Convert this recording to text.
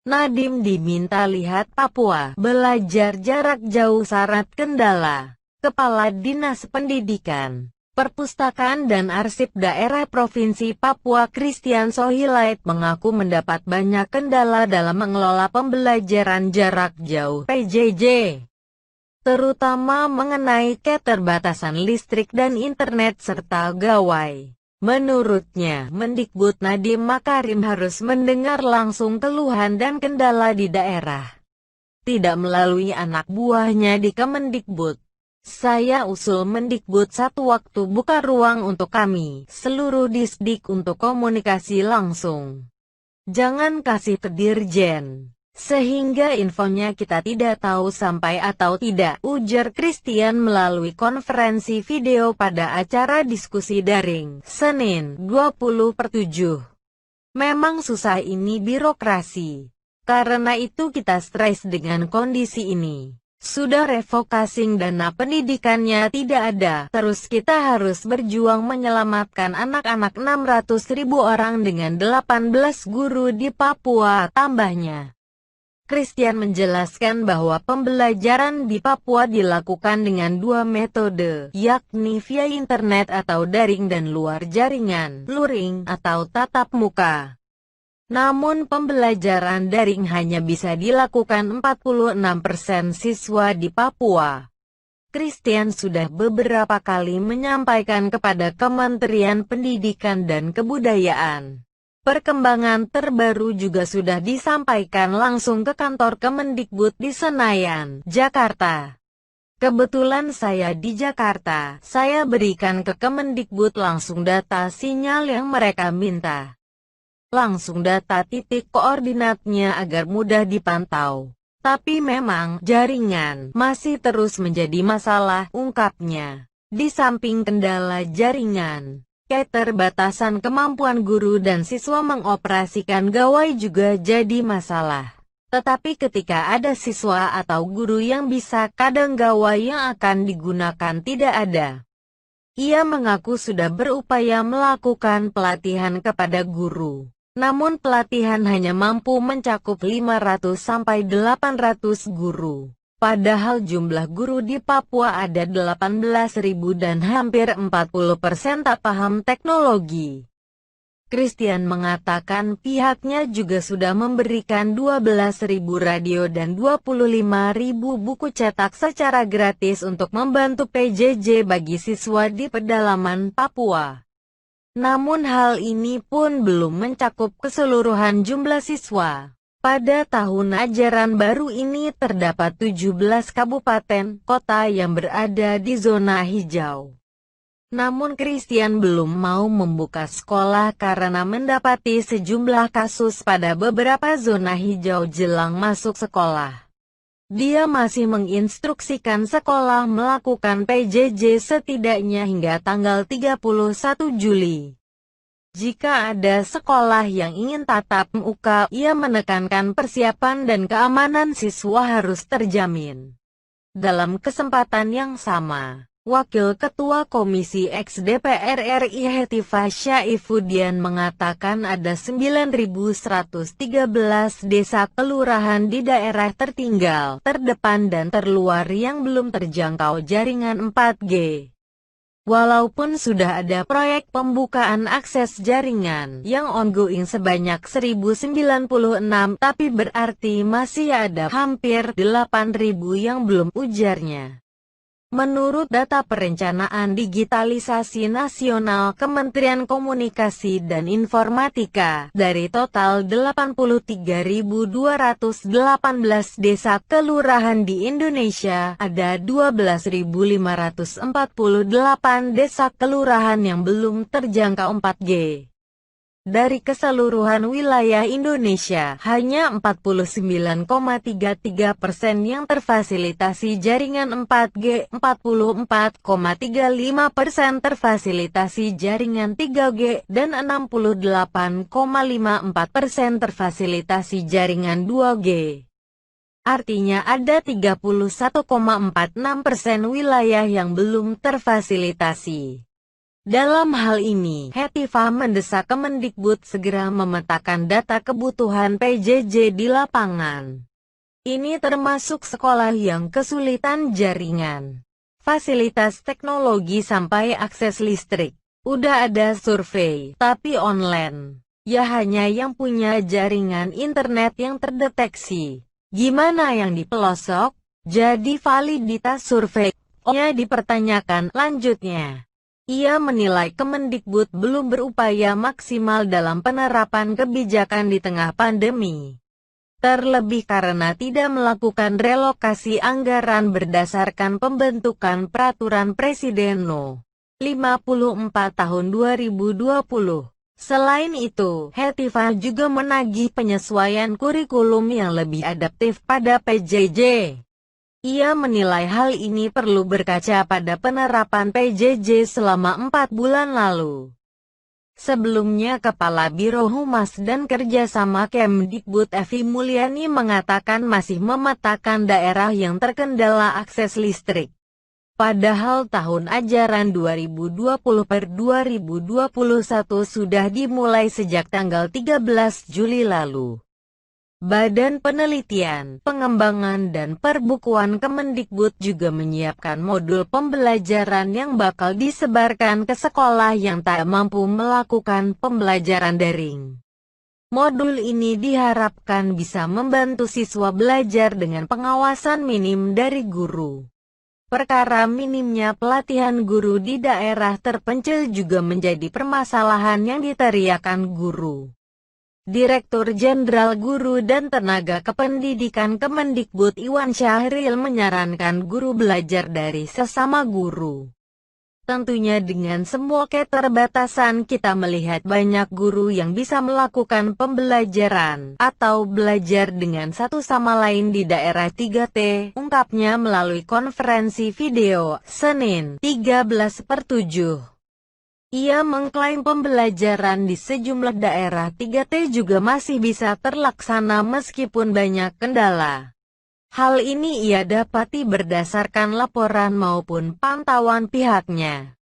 Nadiem diminta lihat Papua, belajar jarak jauh syarat kendala. Kepala Dinas Pendidikan, Perpustakaan dan Arsip Daerah Provinsi Papua Christian Sohilait mengaku mendapat banyak kendala dalam mengelola pembelajaran jarak jauh (PJJ), terutama mengenai keterbatasan listrik dan internet serta gawai. Menurutnya, Mendikbud Nadiem Makarim harus mendengar langsung keluhan dan kendala di daerah, tidak melalui anak buahnya di Kemendikbud. Saya usul Mendikbud satu waktu buka ruang untuk kami, seluruh disdik untuk komunikasi langsung. Jangan kasih ke Dirjen, sehingga infonya kita tidak tahu sampai atau tidak, ujar Christian melalui konferensi video pada acara diskusi daring, Senin, 20/7. Memang susah ini birokrasi. Karena itu kita stres dengan kondisi ini. Sudah refocusing dana pendidikannya tidak ada, terus kita harus berjuang menyelamatkan anak-anak 600.000 orang dengan 18 guru di Papua, tambahnya. Christian menjelaskan bahwa pembelajaran di Papua dilakukan dengan dua metode, yakni via internet atau daring dan luar jaringan, luring, atau tatap muka. Namun pembelajaran daring hanya bisa dilakukan 46% siswa di Papua. Christian sudah beberapa kali menyampaikan kepada Kementerian Pendidikan dan Kebudayaan. Perkembangan terbaru juga sudah disampaikan langsung ke kantor Kemendikbud di Senayan, Jakarta. Kebetulan saya di Jakarta, saya berikan ke Kemendikbud langsung data sinyal yang mereka minta. Langsung data titik koordinatnya agar mudah dipantau. Tapi memang, jaringan masih terus menjadi masalah, ungkapnya. Di samping kendala jaringan, keterbatasan kemampuan guru dan siswa mengoperasikan gawai juga jadi masalah. Tetapi ketika ada siswa atau guru yang bisa, kadang gawai yang akan digunakan tidak ada. Ia mengaku sudah berupaya melakukan pelatihan kepada guru. Namun pelatihan hanya mampu mencakup 500-800 guru. Padahal jumlah guru di Papua ada 18.000 dan hampir 40% tak paham teknologi. Christian mengatakan pihaknya juga sudah memberikan 12.000 radio dan 25.000 buku cetak secara gratis untuk membantu PJJ bagi siswa di pedalaman Papua. Namun hal ini pun belum mencakup keseluruhan jumlah siswa. Pada tahun ajaran baru ini terdapat 17 kabupaten kota yang berada di zona hijau. Namun Christian belum mau membuka sekolah karena mendapati sejumlah kasus pada beberapa zona hijau jelang masuk sekolah. Dia masih menginstruksikan sekolah melakukan PJJ setidaknya hingga tanggal 31 Juli. Jika ada sekolah yang ingin tatap muka, ia menekankan persiapan dan keamanan siswa harus terjamin. Dalam kesempatan yang sama, Wakil Ketua Komisi X DPR RI Hetifah Syaifuddin mengatakan ada 9.113 desa kelurahan di daerah tertinggal, terdepan dan terluar yang belum terjangkau jaringan 4G. Walaupun sudah ada proyek pembukaan akses jaringan yang ongoing sebanyak 1.096, tapi berarti masih ada hampir 8.000 yang belum, ujarnya. Menurut data Perencanaan Digitalisasi Nasional Kementerian Komunikasi dan Informatika, dari total 83.218 desa kelurahan di Indonesia, ada 12.548 desa kelurahan yang belum terjangkau 4G. Dari keseluruhan wilayah Indonesia, hanya 49,33% yang terfasilitasi jaringan 4G, 44,35% terfasilitasi jaringan 3G, dan 68,54% terfasilitasi jaringan 2G. Artinya ada 31,46% wilayah yang belum terfasilitasi. Dalam hal ini, Hetifah mendesak Kemendikbud segera memetakan data kebutuhan PJJ di lapangan. Ini termasuk sekolah yang kesulitan jaringan, fasilitas teknologi sampai akses listrik. Udah ada survei, tapi online. Ya hanya yang punya jaringan internet yang terdeteksi. Gimana yang di pelosok? Jadi validitas survei-nya dipertanyakan. Lanjutnya, ia menilai Kemendikbud belum berupaya maksimal dalam penerapan kebijakan di tengah pandemi. Terlebih karena tidak melakukan relokasi anggaran berdasarkan pembentukan Peraturan Presiden No. 54 Tahun 2020. Selain itu, Hetifah juga menagih penyesuaian kurikulum yang lebih adaptif pada PJJ. Ia menilai hal ini perlu berkaca pada penerapan PJJ selama 4 bulan lalu. Sebelumnya Kepala Biro Humas dan Kerjasama Kemdikbud Evi Mulyani mengatakan masih memetakan daerah yang terkendala akses listrik. Padahal tahun ajaran 2020-2021 sudah dimulai sejak tanggal 13 Juli lalu. Badan Penelitian, Pengembangan dan Perbukuan Kemendikbud juga menyiapkan modul pembelajaran yang bakal disebarkan ke sekolah yang tak mampu melakukan pembelajaran daring. Modul ini diharapkan bisa membantu siswa belajar dengan pengawasan minim dari guru. Perkara minimnya pelatihan guru di daerah terpencil juga menjadi permasalahan yang diteriakan guru. Direktur Jenderal Guru dan Tenaga Kependidikan Kemendikbud Iwan Syahril menyarankan guru belajar dari sesama guru. Tentunya dengan semua keterbatasan kita melihat banyak guru yang bisa melakukan pembelajaran atau belajar dengan satu sama lain di daerah 3T, ungkapnya melalui konferensi video, Senin, 13/7. Ia mengklaim pembelajaran di sejumlah daerah 3T juga masih bisa terlaksana meskipun banyak kendala. Hal ini ia dapati berdasarkan laporan maupun pantauan pihaknya.